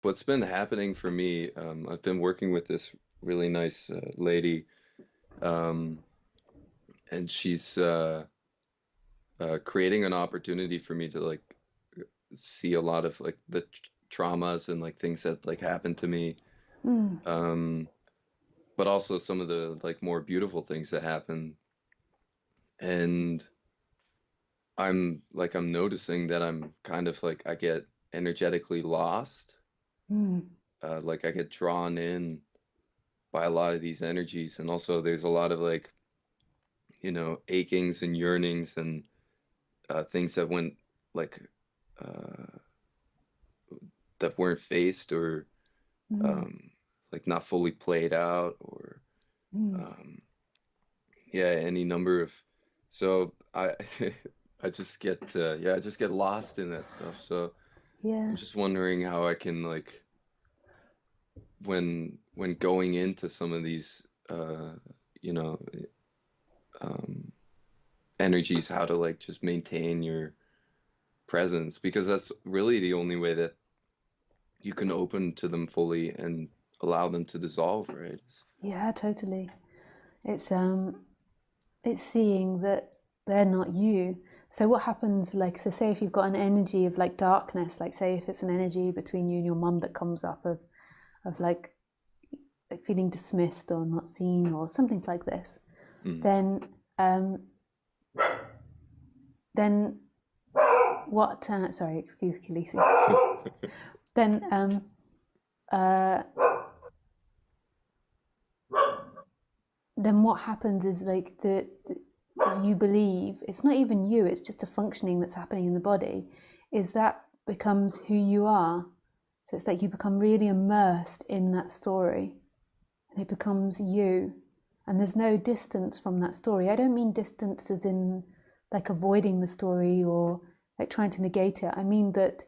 what's been happening for me, I've been working with this really nice lady, um, and she's creating an opportunity for me to like see a lot of like the traumas and like things that like happened to me, Mm. um, but also some of the like more beautiful things that happen. And I'm noticing that I'm kind of like I get energetically lost, Mm. like I get drawn in by a lot of these energies, and also there's a lot of like achings and yearnings and things that went like uh, that weren't faced or Mm. um, like not fully played out or Mm. um, yeah, any number of. So I I just get I just get lost in that stuff. So I'm Yeah, just wondering how I can like when going into some of these you know um, energies, how to like just maintain your presence, because that's really the only way that you can open to them fully and allow them to dissolve, right? yeah, totally. It's it's seeing that they're not you. So what happens, like, so say if you've got an energy of like darkness, like say if it's an energy between you and your mum that comes up of like feeling dismissed or not seen or something like this, Mm. then then what? Sorry, excuse Khaleesi. Then uh, then what happens is like you believe it's not even you, it's just a functioning that's happening in the body, is that becomes who you are. So it's like you become really immersed in that story and it becomes you, and there's no distance from that story. I don't mean distance as in like avoiding the story or like trying to negate it. I mean that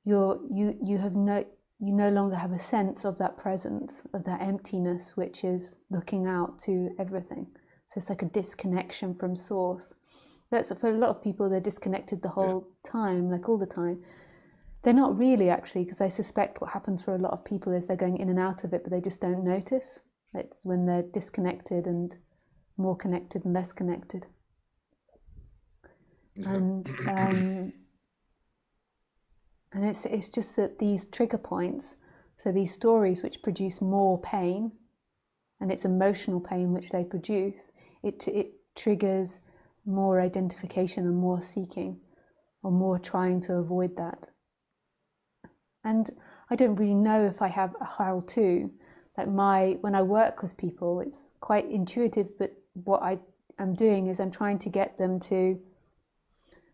you have no, you no longer have a sense of that presence, of that emptiness which is looking out to everything. So it's like a disconnection from source. That's for a lot of people, they're disconnected the Yeah. whole time, like all the time. They're not really, actually, because I suspect what happens for a lot of people is they're going in and out of it, but they just don't notice. It's when they're disconnected and more connected and less connected. Yeah. And it's just that these trigger points, so these stories which produce more pain, and it's emotional pain which they produce, it triggers more identification and more seeking, or more trying to avoid that. And I don't really know if I have a how to. Like when I work with people, it's quite intuitive, but what I am doing is I'm trying to get them to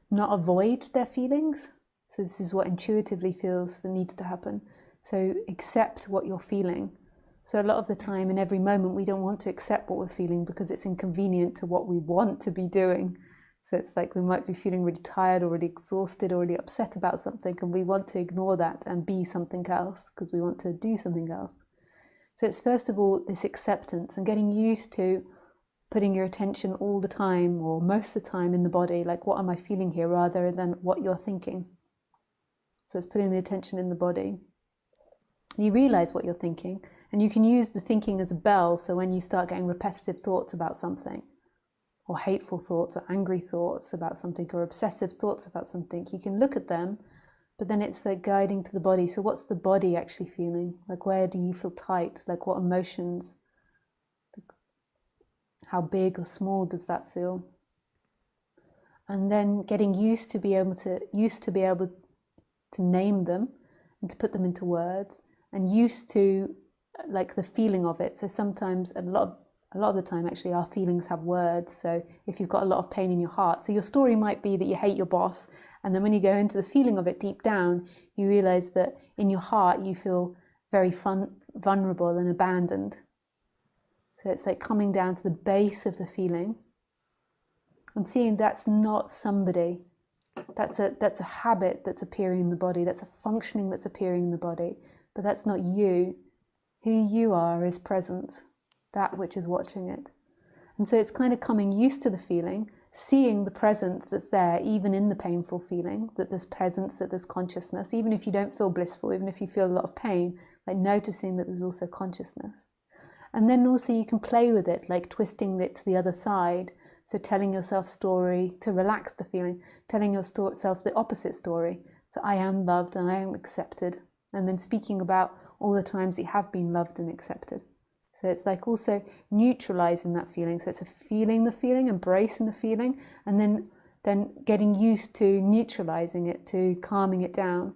not avoid their feelings. So this is what intuitively feels that needs to happen. So accept what you're feeling. So a lot of the time in every moment we don't want to accept what we're feeling because it's inconvenient to what we want to be doing. So it's like we might be feeling really tired or really exhausted or really upset about something, and we want to ignore that and be something else because we want to do something else. So it's first of all this acceptance and getting used to putting your attention all the time or most of the time in the body, like what am I feeling here, rather than what you're thinking. So it's putting the attention in the body. You realize what you're thinking, and you can use the thinking as a bell. So when you start getting repetitive thoughts about something, or hateful thoughts, or angry thoughts about something, or obsessive thoughts about something, you can look at them, but then it's like guiding to the body. So what's the body actually feeling? Like where do you feel tight? Like what emotions? How big or small does that feel? And then getting used to be able to name them and to put them into words, and used to like the feeling of it. So sometimes a lot of the time actually our feelings have words. So if you've got a lot of pain in your heart, so your story might be that you hate your boss, and then when you go into the feeling of it deep down, you realize that in your heart you feel very vulnerable and abandoned. So it's like coming down to the base of the feeling and seeing that's not somebody. That's a habit that's appearing in the body. That's a functioning that's appearing in the body. But that's not you. Who you are is present, that which is watching it. And so it's kind of coming used to the feeling, seeing the presence that's there, even in the painful feeling, that there's presence, that there's consciousness, even if you don't feel blissful, even if you feel a lot of pain, like noticing that there's also consciousness. And then also you can play with it, like twisting it to the other side. So telling yourself story to relax the feeling, telling yourself the opposite story. So I am loved and I am accepted. And then speaking about all the times you have been loved and accepted. So it's like also neutralizing that feeling. So it's a feeling the feeling, embracing the feeling, and then getting used to neutralizing it, to calming it down.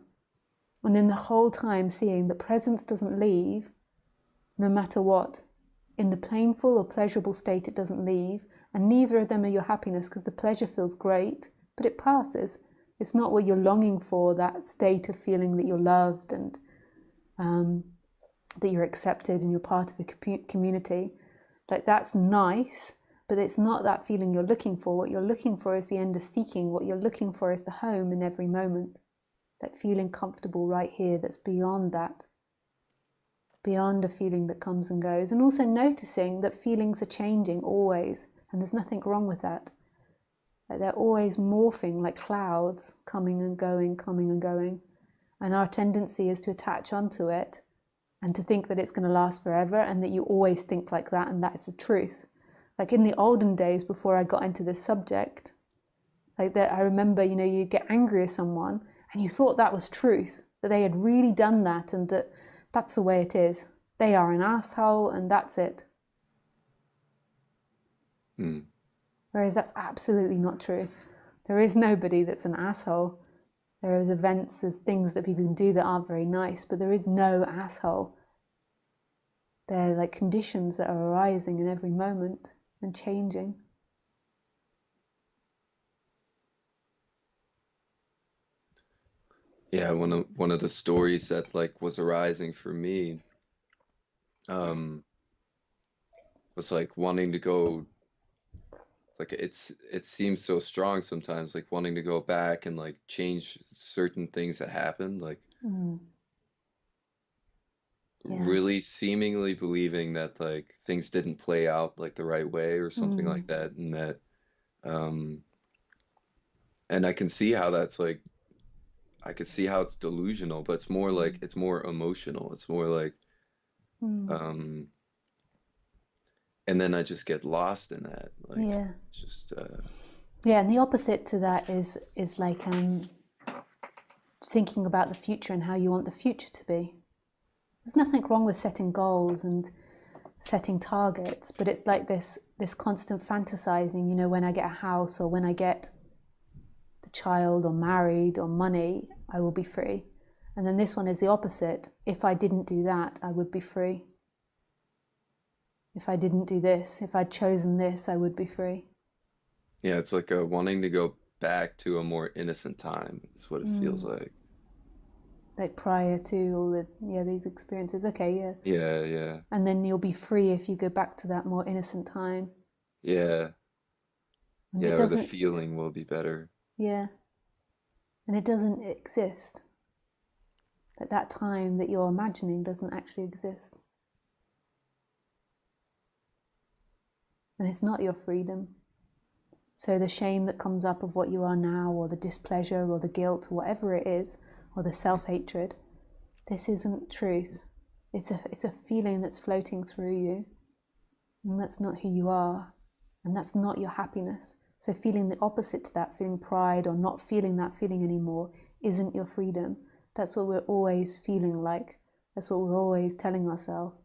And then the whole time seeing the presence doesn't leave, no matter what. In the painful or pleasurable state, it doesn't leave. And neither of them are your happiness, because the pleasure feels great, but it passes. It's not what you're longing for, that state of feeling that you're loved and that you're accepted and you're part of a community. Like, that's nice, but it's not that feeling you're looking for. What you're looking for is the end of seeking. What you're looking for is the home in every moment. That feeling comfortable right here, that's beyond that. Beyond a feeling that comes and goes. And also noticing that feelings are changing always. And there's nothing wrong with that. Like, they're always morphing like clouds, coming and going, coming and going. And our tendency is to attach onto it and to think that it's going to last forever, and that you always think like that, and that is the truth. Like in the olden days, before I got into this subject, like that, I remember, you get angry at someone and you thought that was truth, that they had really done that, and that that's the way it is. They are an asshole and that's it. Whereas that's absolutely not true. There is nobody that's an asshole. There is events, there's things that people can do that aren't very nice, but there is no asshole. They're like conditions that are arising in every moment and changing. Yeah, one of the stories that like was arising for me was like wanting to go, like it seems so strong sometimes, like wanting to go back and like change certain things that happened, like really seemingly believing that like things didn't play out like the right way or something like that, and that and I can see how that's like, I can see how it's delusional, but it's more like it's more emotional. It's more like and then I just get lost in that. Like it's just yeah, and the opposite to that is like thinking about the future and how you want the future to be. There's nothing wrong with setting goals and setting targets, but it's like this constant fantasizing, when I get a house, or when I get the child, or married, or money, I will be free. And then this one is the opposite. If I didn't do that, I would be free. If I didn't do this, if I'd chosen this, I would be free. yeah, it's like a wanting to go back to a more innocent time. Is what it feels like. Like prior to all these experiences. Okay, Yeah. And then you'll be free if you go back to that more innocent time. Yeah. And Yeah, or the feeling will be better. Yeah. And it doesn't exist. But that time that you're imagining doesn't actually exist. And it's not your freedom. So the shame that comes up of what you are now, or the displeasure, or the guilt, or whatever it is, or the self-hatred, this isn't truth. It's a feeling that's floating through you, and that's not who you are, and that's not your happiness. So feeling the opposite to that, feeling pride or not feeling that feeling anymore, isn't your freedom. That's what we're always feeling like. That's what we're always telling ourselves,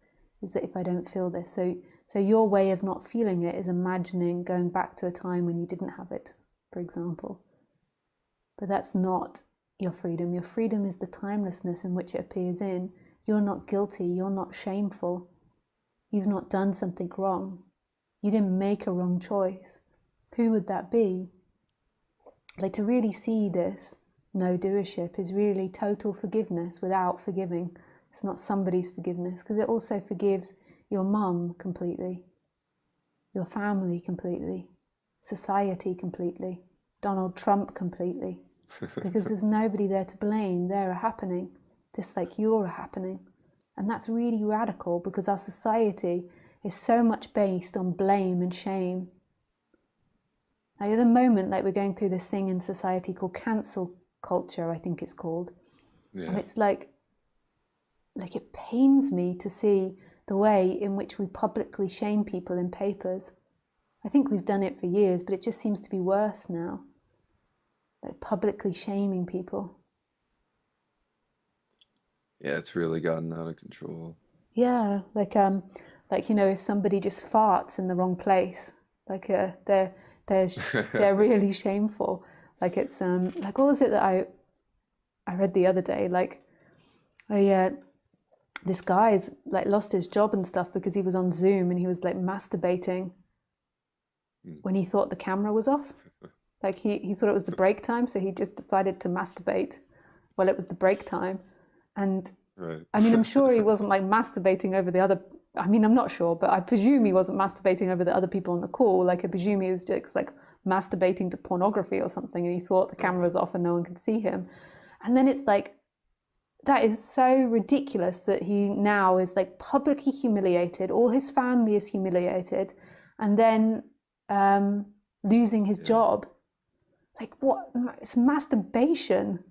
is that if I don't feel this. So your way of not feeling it is imagining going back to a time when you didn't have it, for example. But that's not your freedom. Your freedom is the timelessness in which it appears in. You're not guilty. You're not shameful. You've not done something wrong. You didn't make a wrong choice. Who would that be? Like, to really see this no doership is really total forgiveness without forgiving. It's not somebody's forgiveness, because it also forgives your mum completely, your family completely, society completely, Donald Trump completely. Because there's nobody there to blame. They're a happening, just like you're a happening. And that's really radical, because our society is so much based on blame and shame. Like at the moment, like we're going through this thing in society called cancel culture, I think it's called. And Yeah. it's like it pains me to see the way in which we publicly shame people in papers. I think we've done it for years, but it just seems to be worse now. Like publicly shaming people. Yeah, it's really gotten out of control. Yeah, like you know, if somebody just farts in the wrong place, like they're they're really shameful. Like it's like what was it that I read the other day? Like this guy's like lost his job and stuff because he was on Zoom and he was like masturbating when he thought the camera was off. Like he thought it was the break time, so he just decided to masturbate while it was the break time. And Right. I mean, I'm sure he wasn't like masturbating over the other. I mean, I'm not sure, but I presume he wasn't masturbating over the other people on the call. Like, I presume he was just like masturbating to pornography or something, and he thought the camera was off and no one could see him. And then it's like, that is so ridiculous that he now is like publicly humiliated. All his family is humiliated, and then losing his job. Like, what? It's masturbation.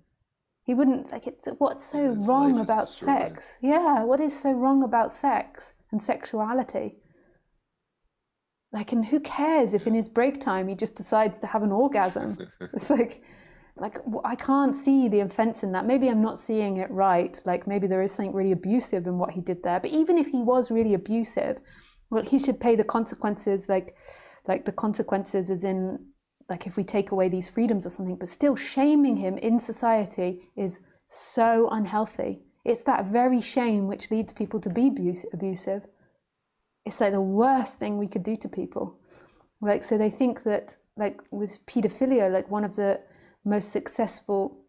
He wouldn't like it. What's so His wrong life is about destroyed. sex? Yeah, what is so wrong about sex and sexuality? Like, and who cares if in his break time he just decides to have an orgasm? It's like I can't see the offense in that. Maybe I'm not seeing it right. Like maybe there is something really abusive in what he did there. But even if he was really abusive, well, he should pay the consequences. Like the consequences is in like if we take away these freedoms or something. But still, shaming him in society is so unhealthy. It's that very shame which leads people to be abusive. It's like the worst thing we could do to people. Like, so they think that like with pedophilia, like one of the most successful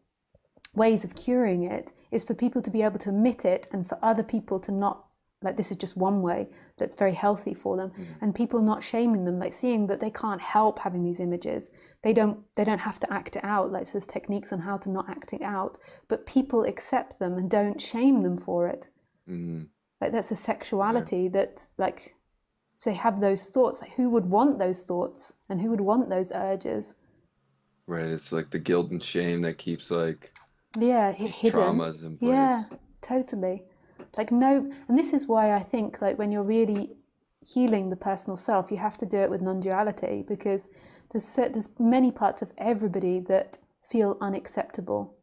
ways of curing it is for people to be able to admit it and for other people to not, like this is just one way that's very healthy for them, and people not shaming them, like seeing that they can't help having these images. They don't have to act it out. Like so there's techniques on how to not act it out, but people accept them and don't shame them for it. Like that's a sexuality that like if they have those thoughts, like who would want those thoughts and who would want those urges? Right. It's like the guilt and shame that keeps like Yeah, these hidden. traumas in Yeah, place. totally. Like no, and this is why I think like when you're really healing the personal self, you have to do it with non-duality, because there's many parts of everybody that feel unacceptable.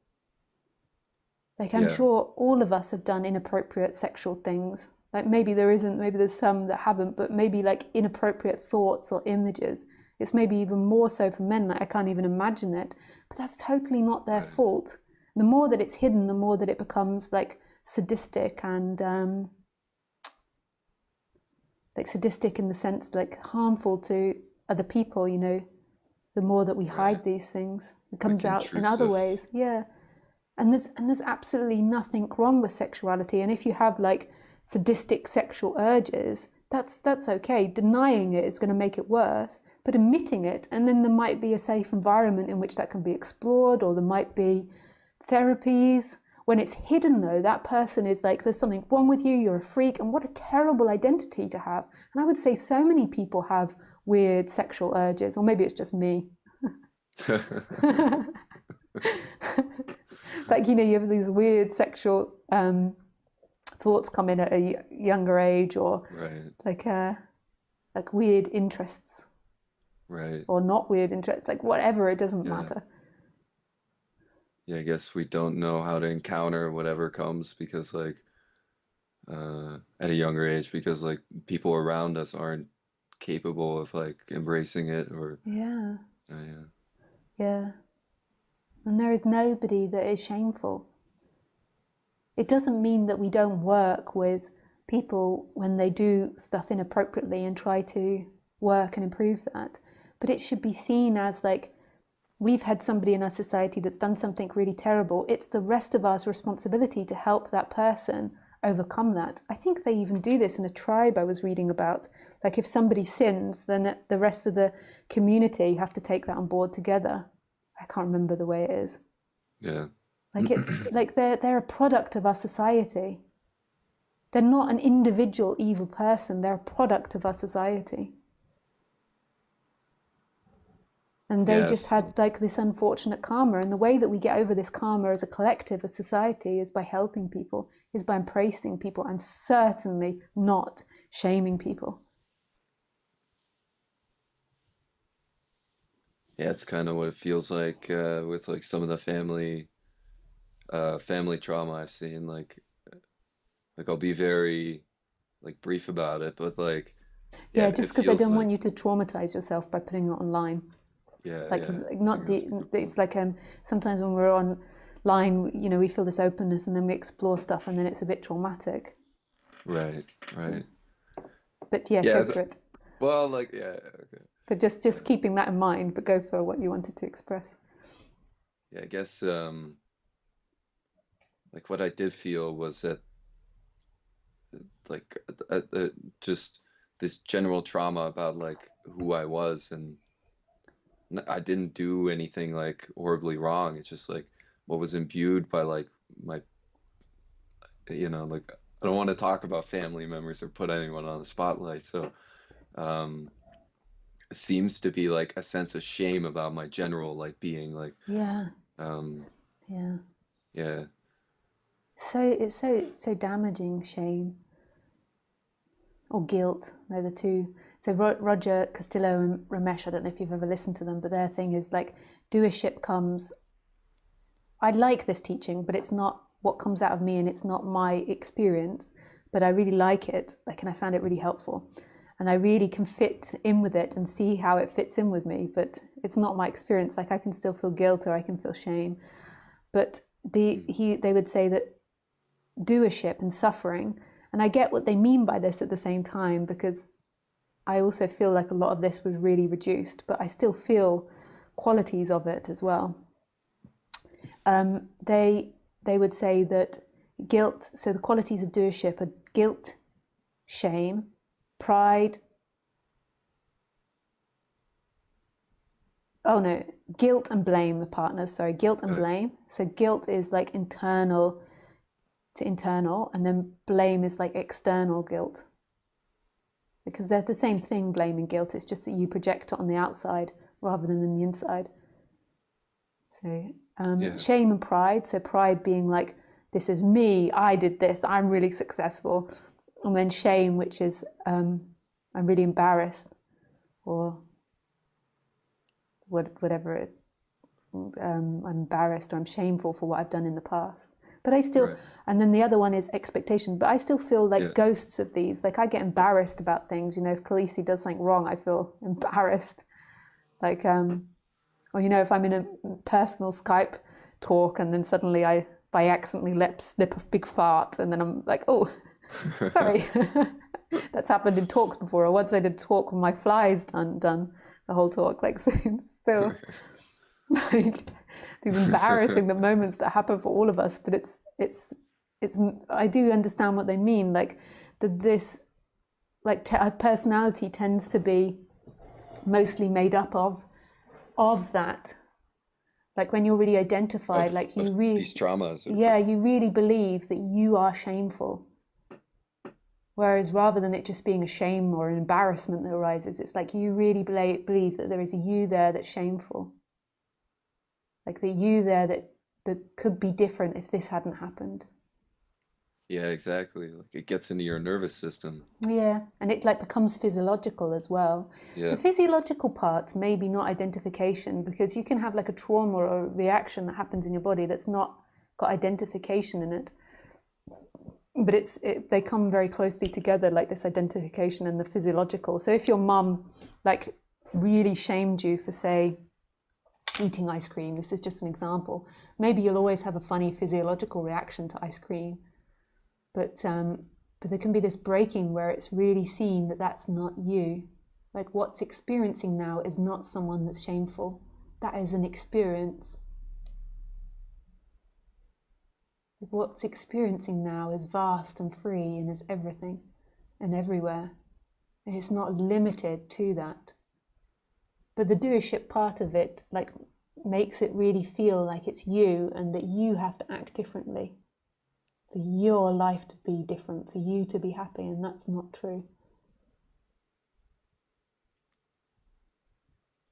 Like I'm Yeah. sure all of us have done inappropriate sexual things. Like maybe there isn't, maybe there's some that haven't, but maybe like inappropriate thoughts or images. It's maybe even more so for men, like I can't even imagine it. But that's totally not their Right. fault. The more that it's hidden, the more that it becomes like sadistic and like sadistic in the sense like harmful to other people, you know, the more that we Right. hide these things. It Like comes out in other intrusive. ways. Yeah. And there's absolutely nothing wrong with sexuality. And if you have like sadistic sexual urges, that's okay. Denying it is going to make it worse, but admitting it, and then there might be a safe environment in which that can be explored, or there might be therapies. When it's hidden though, that person is like, there's something wrong with you, you're a freak, and what a terrible identity to have. And I would say so many people have weird sexual urges, or maybe it's just me. Like, you know, you have these weird sexual thoughts come in at a younger age, or Right. like weird interests, Right. or not weird interests, like whatever, it doesn't Yeah. matter. Yeah, I guess we don't know how to encounter whatever comes because like at a younger age because like people around us aren't capable of like embracing it or Yeah, yeah. yeah. And there is nobody that is shameful. It doesn't mean that we don't work with people when they do stuff inappropriately and try to work and improve that. But it should be seen as like, we've had somebody in our society that's done something really terrible. It's the rest of us responsibility to help that person overcome that. I think they even do this in a tribe I was reading about. Like if somebody sins, then the rest of the community have to take that on board together. I can't remember the way it is. Yeah. Like it's like they're a product of our society. They're not an individual evil person. They're a product of our society. And they just Yes. had like this unfortunate karma. And the way that we get over this karma as a collective, as society, is by helping people, is by embracing people, and certainly not shaming people. Yeah, it's kind of what it feels like with like some of the family trauma I've seen. Like I'll be very like brief about it, but like yeah, Yeah, it just because I feels don't want like you to traumatize yourself by putting it online. yeah, Like, yeah. like I not think the, that's a good it's point. like sometimes when we're online, you know, we feel this openness and then we explore stuff and then it's a bit traumatic. Right, right. But yeah, Yeah, go for it. well, like yeah, okay. But just keeping that in mind, but go for what you wanted to express. Yeah, I guess like what I did feel was that like just this general trauma about like who I was, and I didn't do anything like horribly wrong. It's just like what was imbued by like my, like I don't want to talk about family members or put anyone on the spotlight. So um it seems to be like a sense of shame about my general like being like Yeah, um yeah. yeah, So it's so damaging, shame or guilt. They're the two. So Roger Castillo and Ramesh, I don't know if you've ever listened to them, but their thing is like doership comes. I like this teaching, but it's not what comes out of me, and it's not my experience. But I really like it, like, and I found it really helpful, and I really can fit in with it and see how it fits in with me. But it's not my experience. Like I can still feel guilt or I can feel shame. But they would say that doership and suffering, and I get what they mean by this at the same time, because I also feel like a lot of this was really reduced, but I still feel qualities of it as well. They would say that guilt, so the qualities of doership are guilt, shame, pride. Oh no, guilt and blame, the partners, sorry, guilt and blame. So guilt is like internal to internal, and then blame is like external guilt. Because they're the same thing, blame and guilt. It's just that you project it on the outside rather than in the inside. So yeah, shame and pride. So pride being like, this is me, I did this, I'm really successful. And then shame, which is I'm really embarrassed, or whatever it, I'm embarrassed or I'm shameful for what I've done in the past. But I still, right, and then the other one is expectation. But I still feel yeah, like ghosts of these. Like I get embarrassed about things. You know, if Khaleesi does something wrong, I feel embarrassed. Like, or you know, if I'm in a personal Skype talk and then suddenly I by accidentally slip a big fart, and then I'm like, oh, sorry. That's happened in talks before. Or once I did talk with my flies done the whole talk. Like so, still like these embarrassing moments that happen for all of us. But it's I do understand what they mean. Like that this like personality tends to be mostly made up of that. Like when you're really identified, like of you really, these traumas. yeah, you really believe that you are shameful. Whereas rather than it just being a shame or an embarrassment that arises, it's like you really believe that there is a you there that's shameful. Like the you there that could be different if this hadn't happened. Yeah, exactly. Like it gets into your nervous system. Yeah, and it like becomes physiological as well. The Yeah, physiological parts maybe not identification, because you can have like a trauma or a reaction that happens in your body that's not got identification in it. But they come very closely together, like this identification and the physiological. So if your mum like really shamed you for, say, eating ice cream, this is just an example, maybe you'll always have a funny physiological reaction to ice cream. But there can be this breaking where it's really seen that that's not you. Like what's experiencing now is not someone that's shameful. That is an experience. What's experiencing now is vast and free and is everything and everywhere. And it's not limited to that. But the doership part of it like makes it really feel like it's you and that you have to act differently. For your life to be different, for you to be happy, and that's not true.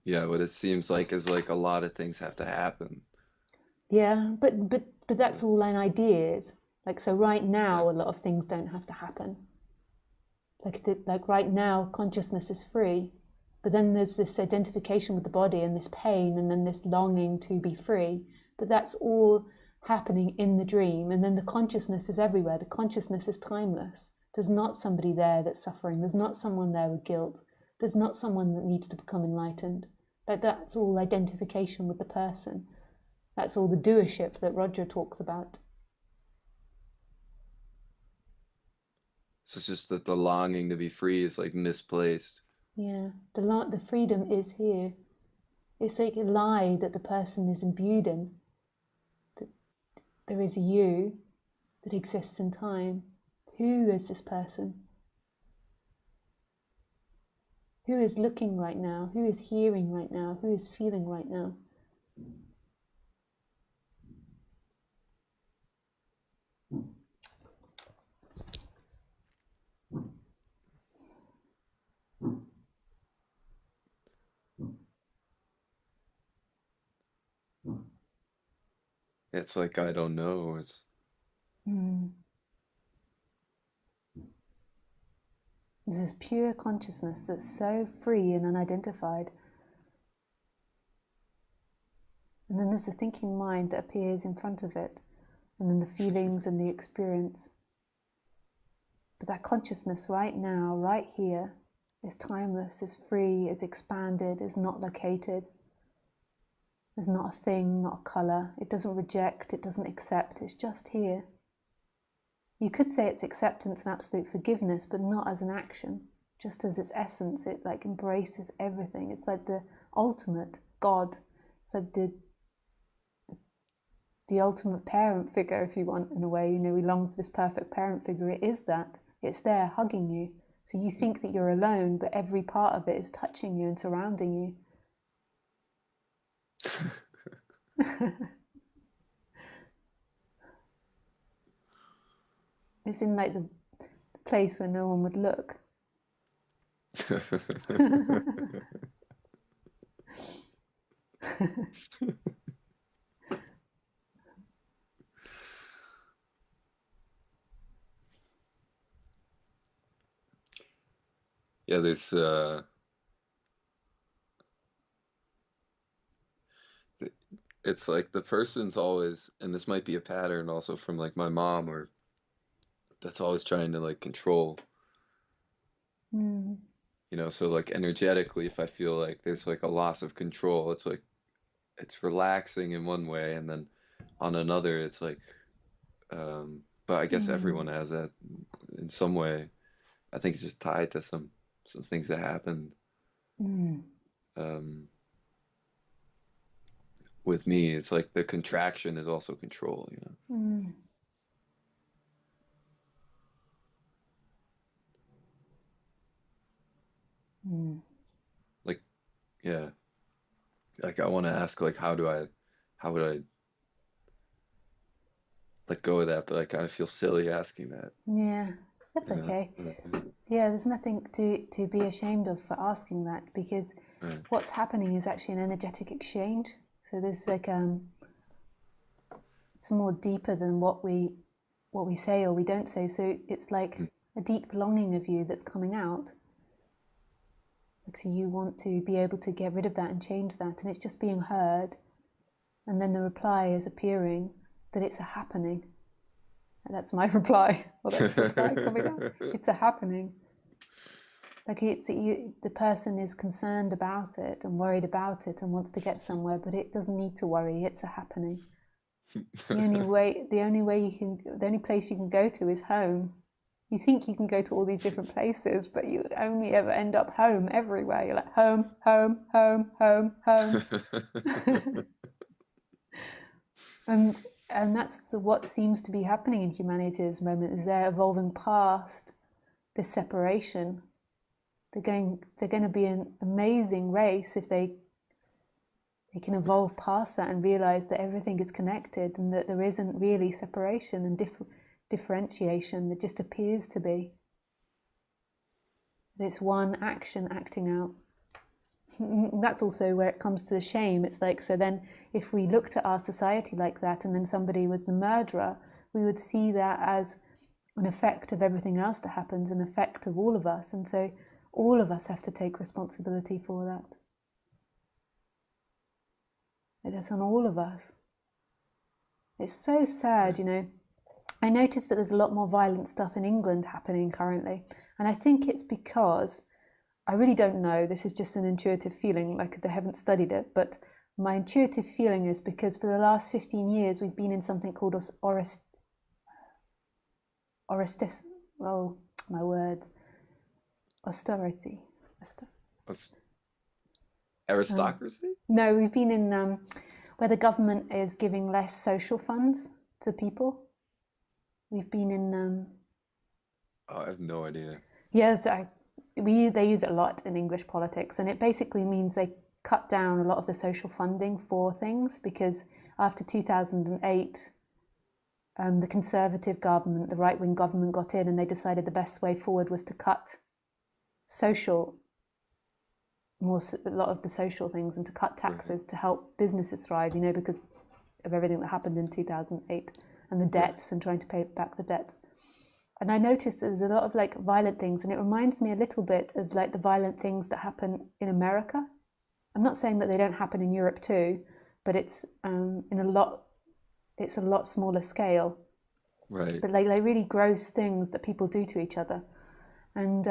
Yeah, what it seems like is like a lot of things have to happen. Yeah, but Yeah, that's all an idea is. Like, so right yeah. now, a lot of things don't have to happen. Like right now, consciousness is free, but then there's this identification with the body and this pain, and then this longing to be free. But that's all happening in the dream, and then the consciousness is everywhere. The consciousness is timeless. There's not somebody there that's suffering. There's not someone there with guilt. There's not someone that needs to become enlightened. Like, that's all identification with the person. That's all the doership that Roger talks about. So it's just that the longing to be free is like misplaced. Yeah, the freedom is here. It's like a lie that the person is imbued in, that there is a you that exists in time. Who is this person? Who is looking right now? Who is hearing right now? Who is feeling right now? It's like I don't know. It's Mm. There's this pure consciousness that's so free and unidentified. And then there's the thinking mind that appears in front of it, and then the feelings and the experience. But that consciousness right now, right here, is timeless, is free, is expanded, is not located. It's not a thing, not a colour. It doesn't reject, it doesn't accept, it's just here. You could say it's acceptance and absolute forgiveness, but not as an action. Just as its essence, it like embraces everything. It's like the ultimate God. It's like the ultimate parent figure, if you want, in a way. You know, we long for this perfect parent figure. It is that. It's there hugging you. So you think that you're alone, but every part of it is touching you and surrounding you. It's in like the place where no one would look. yeah, this it's like the person's always, and this might be a pattern also from like my mom, or that's always trying to like control, Mm. you know, so like energetically, if I feel like there's like a loss of control, it's like it's relaxing in one way, and then on another, it's like, but I guess Mm. everyone has that in some way. I think it's just tied to some things that happened Mm. um, with me. It's like the contraction is also control, you know. Mm. Mm. Like, yeah, like I want to ask, like, how would I let go of that? But I kind of feel silly asking that, Yeah, that's you know. okay. Yeah, there's nothing to be ashamed of for asking that, because Right. what's happening is actually an energetic exchange. So there's like it's more deeper than what we say or we don't say. So it's like Mm. a deep longing of you that's coming out. Like, so you want to be able to get rid of that and change that, and it's just being heard, and then the reply is appearing that it's a happening. And that's my reply. Well, that's the reply coming out. It's a happening. Like, the person is concerned about it and worried about it and wants to get somewhere, but it doesn't need to worry. It's a happening. The only place you can go to is home. You think you can go to all these different places, but you only ever end up home everywhere. You're like home, home, home, home, home. and and that's what seems to be happening in humanity at this moment, is they're evolving past this separation. They're going to be an amazing race if they can evolve past that and realize that everything is connected, and that there isn't really separation and differentiation. That just appears to be. That it's one action acting out. that's also where it comes to the shame. It's like, so then if we looked at our society like that and then somebody was the murderer, we would see that as an effect of everything else that happens, an effect of all of us. And so all of us have to take responsibility for that. That's on all of us. It's so sad, you know. I noticed that there's a lot more violent stuff in England happening currently. And I think it's because, I really don't know, this is just an intuitive feeling, like they haven't studied it, but my intuitive feeling is because for the last 15 years we've been in something called austerity. Aristocracy? No, we've been in where the government is giving less social funds to people. We've been in. Oh, I have no idea. Yes, they use it a lot in English politics, and it basically means they cut down a lot of the social funding for things, because after 2008, the Conservative government, the right-wing government got in, and they decided the best way forward was to cut a lot of the social things, and to cut taxes to help businesses thrive, you know, because of everything that happened in 2008 and the debts and trying to pay back the debts. And I noticed there's a lot of like violent things, and it reminds me a little bit of like the violent things that happen in America. I'm not saying that they don't happen in Europe too, but it's it's a lot smaller scale. Right. But like really gross things that people do to each other, and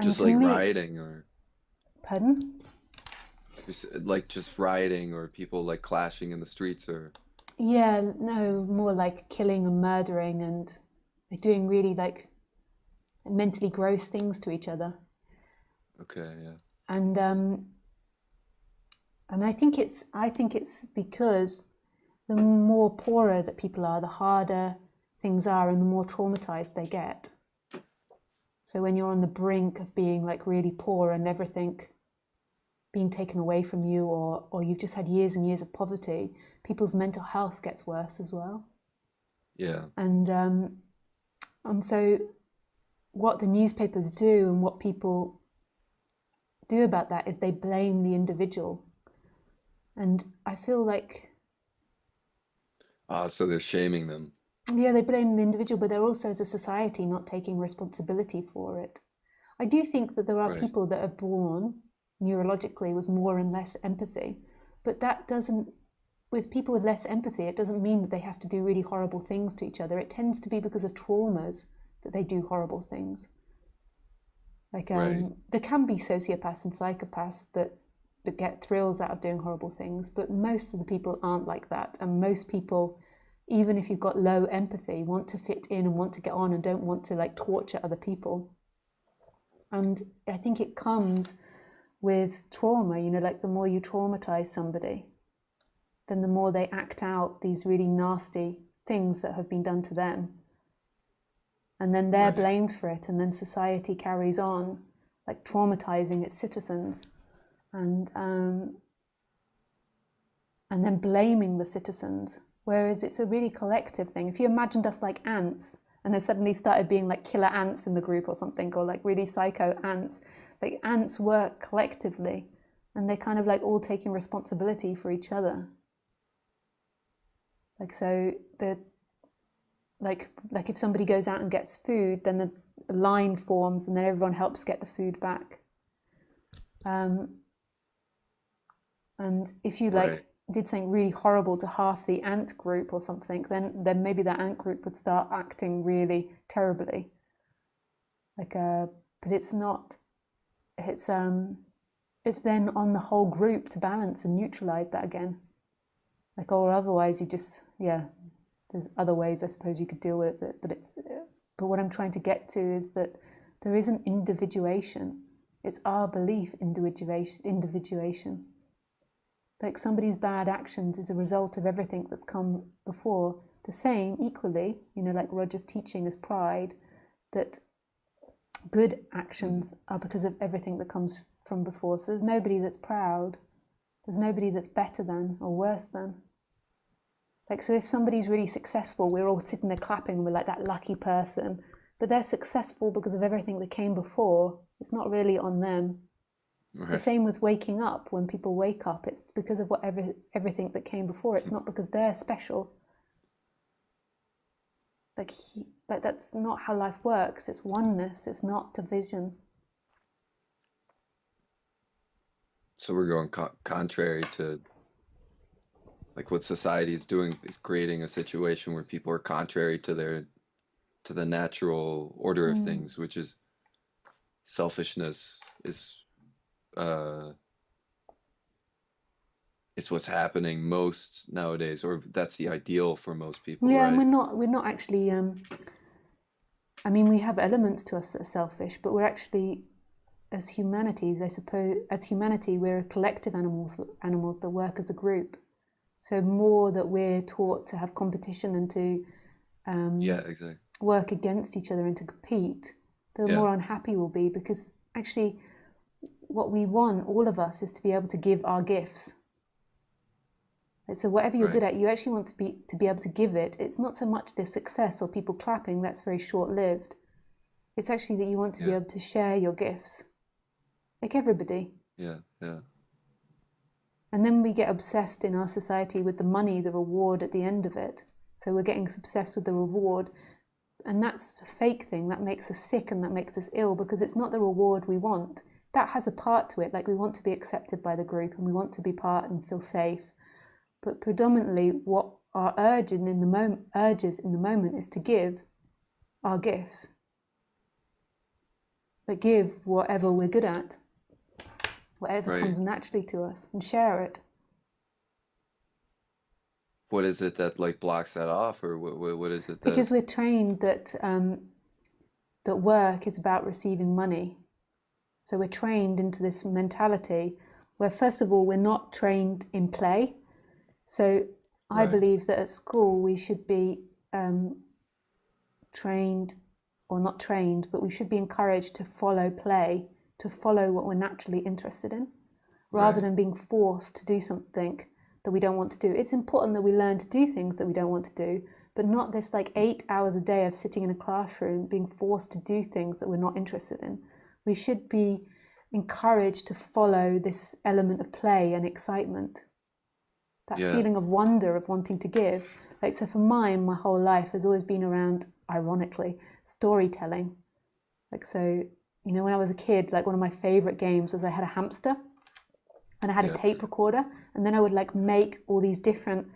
just like rioting, or pardon? Just rioting, or people like clashing in the streets, or yeah, no, more like killing and murdering and like doing really like mentally gross things to each other. Okay, yeah. And I think it's because the more poorer that people are, the harder things are, and the more traumatized they get. So when you're on the brink of being like really poor and everything being taken away from you, or you've just had years and years of poverty, people's mental health gets worse as well. Yeah. And so what the newspapers do and what people do about that is they blame the individual. And I feel like... so they're shaming them. Yeah, they blame the individual, but they're also, as a society, not taking responsibility for it. I do think that there are people that are born neurologically with more and less empathy, but that doesn't, with people with less empathy, it doesn't mean that they have to do really horrible things to each other. It tends to be because of traumas that they do horrible things. Like there can be sociopaths and psychopaths that get thrills out of doing horrible things, but most of the people aren't like that. And most people, even if you've got low empathy, want to fit in and want to get on and don't want to like torture other people. And I think it comes with trauma, you know, like the more you traumatize somebody, then the more they act out these really nasty things that have been done to them. And then they're blamed for it, and then society carries on like traumatizing its citizens, and then blaming the citizens. Whereas it's a really collective thing. If you imagined us like ants, and there suddenly started being like killer ants in the group or something, or like really psycho ants, like ants work collectively, and they're kind of like all taking responsibility for each other. Like, so the like if somebody goes out and gets food, then the line forms, and then everyone helps get the food back. And if you like did something really horrible to half the ant group or something, then maybe that ant group would start acting really terribly. Like but it's not. It's then on the whole group to balance and neutralize that again. Like, or otherwise you just, there's other ways I suppose you could deal with it, but what I'm trying to get to is that there isn't individuation. It's our belief individuation. Like somebody's bad actions is a result of everything that's come before. The same, equally, you know, like Roger's teaching is pride, that good actions are because of everything that comes from before. So there's nobody that's proud. There's nobody that's better than or worse than. Like, so if somebody's really successful, we're all sitting there clapping, we're like that lucky person. but they're successful because of everything that came before. It's not really on them. The Right. same with waking up. When people wake up, it's because of everything that came before. It's not because they're special. Like that's not how life works. It's oneness. It's not division. So we're going contrary to like what society is doing, is creating a situation where people are contrary to the natural order of things, which is selfishness uh is what's happening most nowadays, or that's the ideal for most people, Yeah, and right? we're not actually. I mean, we have elements to us that are selfish, but we're actually, as humanities, I suppose, as humanity, we're collective animals that work as a group. So more that we're taught to have competition and to Yeah, exactly. work against each other and to compete, the Yeah, more unhappy we'll be, because actually what we want, all of us, is to be able to give our gifts. So whatever you're right. good at, you actually want to be able to give it. It's not so much the success or people clapping, that's very short-lived. It's actually that you want to be Yeah, able to share your gifts, like everybody. yeah, yeah. And then we get obsessed in our society with the money, the reward at the end of it. So we're getting obsessed with the reward, and that's a fake thing. That makes us sick and that makes us ill, because it's not the reward we want. That has a part to it, like we want to be accepted by the group and we want to be part and feel safe. But predominantly what our urges in the moment is to give our gifts. But give whatever we're good at, whatever Right. comes naturally to us, and share it. What is it that like blocks that off, or what is it that? Because we're trained that work is about receiving money. So we're trained into this mentality where, first of all, we're not trained in play. So I Right. believe that at school we should be trained, or not trained, but we should be encouraged to follow play, to follow what we're naturally interested in, rather Right. than being forced to do something that we don't want to do. It's important that we learn to do things that we don't want to do, but not this like 8 hours a day of sitting in a classroom being forced to do things that we're not interested in. We should be encouraged to follow this element of play and excitement, that Yeah. feeling of wonder of wanting to give. Like, so for mine, my whole life has always been around, ironically, storytelling. Like, so, you know, when I was a kid, like one of my favorite games was I had a hamster and I had a Yeah. tape recorder, and then I would like make all these different,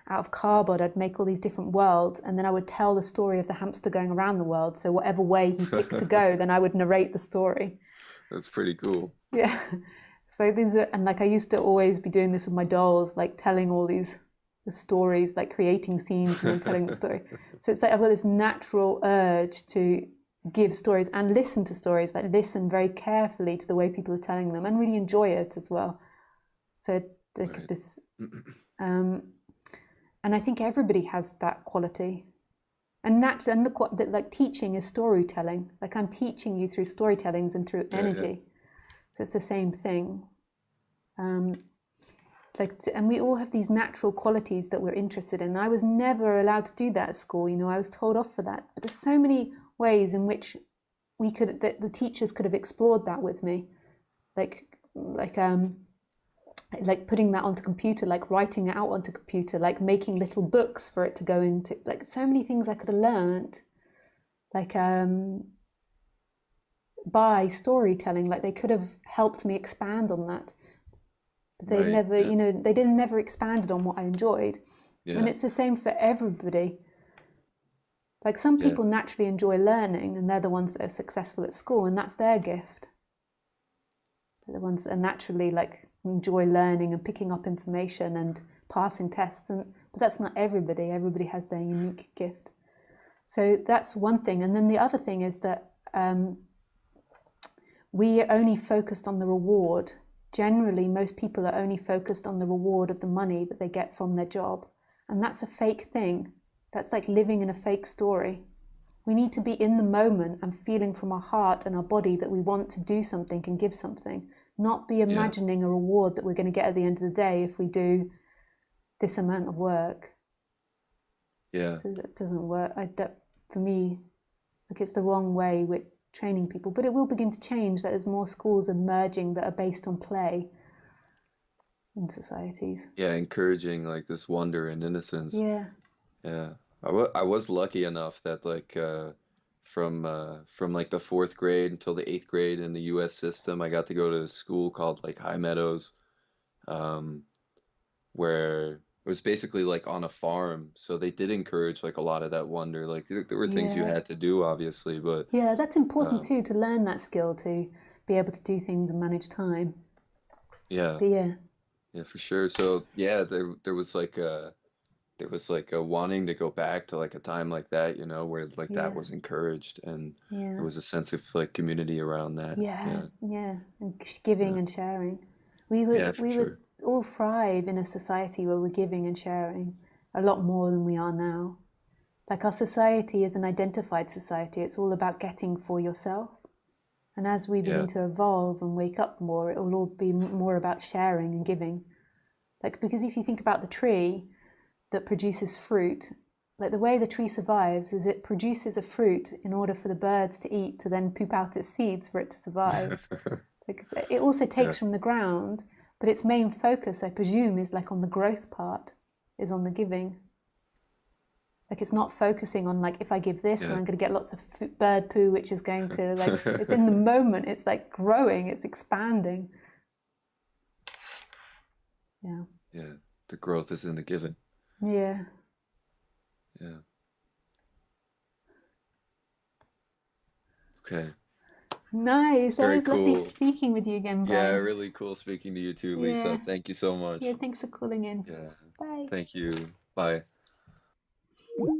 out of cardboard, I'd make all these different worlds, and then I would tell the story of the hamster going around the world. So whatever way he picked to go, then I would narrate the story. That's pretty cool. Yeah. So these are, and like I used to always be doing this with my dolls, like telling all these the stories, like creating scenes and then telling the story. So it's like I've got this natural urge to give stories and listen to stories, like listen very carefully to the way people are telling them and really enjoy it as well. So like Right. this, um, and I think everybody has that quality. And naturally, and look what like teaching is storytelling. Like I'm teaching you through storytellings and through Yeah, yeah. energy. So it's the same thing. And we all have these natural qualities that we're interested in. I was never allowed to do that at school. You know, I was told off for that. But there's so many ways in which that the teachers could have explored that with me, like like um like putting that onto computer, like writing it out onto computer, like making little books for it to go into, like so many things I could have learned, like by storytelling. Like they could have helped me expand on that. They Right. never, Yeah. you know, they didn't never expanded on what I enjoyed. And Yeah. it's the same for everybody. Like some Yeah. people naturally enjoy learning and they're the ones that are successful at school, and that's their gift. They're the ones that are naturally like enjoy learning and picking up information and passing tests. But that's not everybody. Everybody has their unique gift. So that's one thing. And then the other thing is that we are only focused on the reward. Generally, most people are only focused on the reward of the money that they get from their job. And that's a fake thing. That's like living in a fake story. We need to be in the moment and feeling from our heart and our body that we want to do something and give something, not be Yeah. imagining a reward that we're going to get at the end of the day if we do this amount of work. Yeah. So that doesn't work. For me, Like it's the wrong way we're training people, but it will begin to change. That there's more schools emerging that are based on play in societies. Yeah, encouraging like this wonder and innocence. Yeah, Yeah. I was lucky enough that like from like the fourth grade until the eighth grade in the US system, I got to go to a school called like High Meadows, um, where it was basically like on a farm. So they did encourage like a lot of that wonder. Like there were things you yeah, had to do, obviously, but yeah. That's important um, too, to learn that skill, to be able to do things and manage time. yeah, But yeah, yeah, for sure. So yeah, there was like a wanting to go back to like a time like that, you know, where like that yeah, was encouraged and there yeah, was a sense of like community around that. yeah, Yeah, yeah, and giving yeah, and sharing. We would yeah, for we would sure. all thrive in a society where we're giving and sharing a lot more than we are now. Like our society is an identified society. It's all about getting for yourself. And as we begin Yeah, to evolve and wake up more, it will all be more about sharing and giving. Like, because if you think about the tree that produces fruit, like the way the tree survives is it produces a fruit in order for the birds to eat, to then poop out its seeds for it to survive. Like, it also yeah, takes from the ground, but its main focus, I presume, is like on the growth part, is on the giving. Like it's not focusing on like if I give this, then yeah, I'm going to get lots of bird poo, which is going to like it's in the moment. It's like growing. It's expanding. Yeah. yeah. The growth is in the giving. Yeah. Yeah. Okay. Nice. That Very was lovely cool. speaking with you again, Yeah, Brian. really cool speaking to you too, Lisa. Yeah. Thank you so Yeah. much. Thanks for calling in. Yeah. Bye. Thank you. Bye.